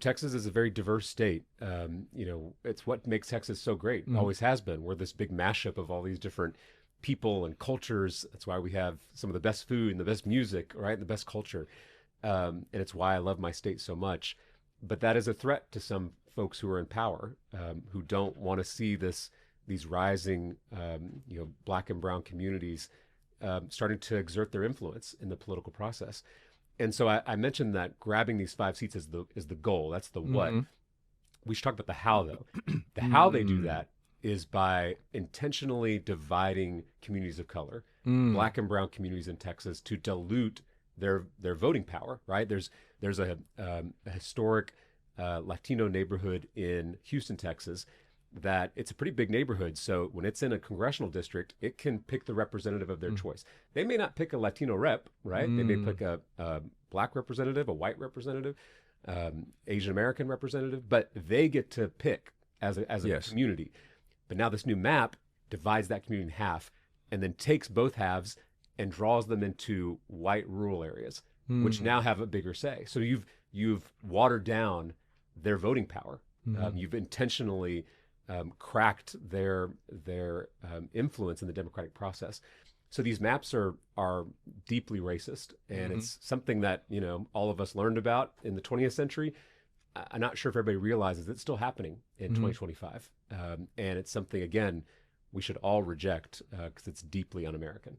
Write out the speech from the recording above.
Texas is a very diverse state. It's what makes Texas so great. Always has been. We're this big mashup of all these different people and cultures. That's why we have some of the best food and the best music, right? And the best culture. And it's why I love my state so much. But that is a threat to some folks who are in power, who don't want to see these rising, black and brown communities starting to exert their influence in the political process. And so I mentioned that grabbing these 5 seats is the goal. That's the what. We should talk about the how, though. The how they do that is by intentionally dividing communities of color, black and brown communities in Texas, to dilute their voting power. Right? There's a historic Latino neighborhood in Houston, Texas, that it's a pretty big neighborhood. So when it's in a congressional district, it can pick the representative of their choice. They may not pick a Latino rep, right? They may pick a black representative, a white representative, Asian American representative, but they get to pick as a community. But now this new map divides that community in half and then takes both halves and draws them into white rural areas, which now have a bigger say. So you've watered down their voting power. You've intentionally cracked their influence in the democratic process. So these maps are deeply racist, and it's something that all of us learned about in the 20th century. I'm not sure if everybody realizes it's still happening in 2025, and it's something, again, we should all reject because it's deeply un-American.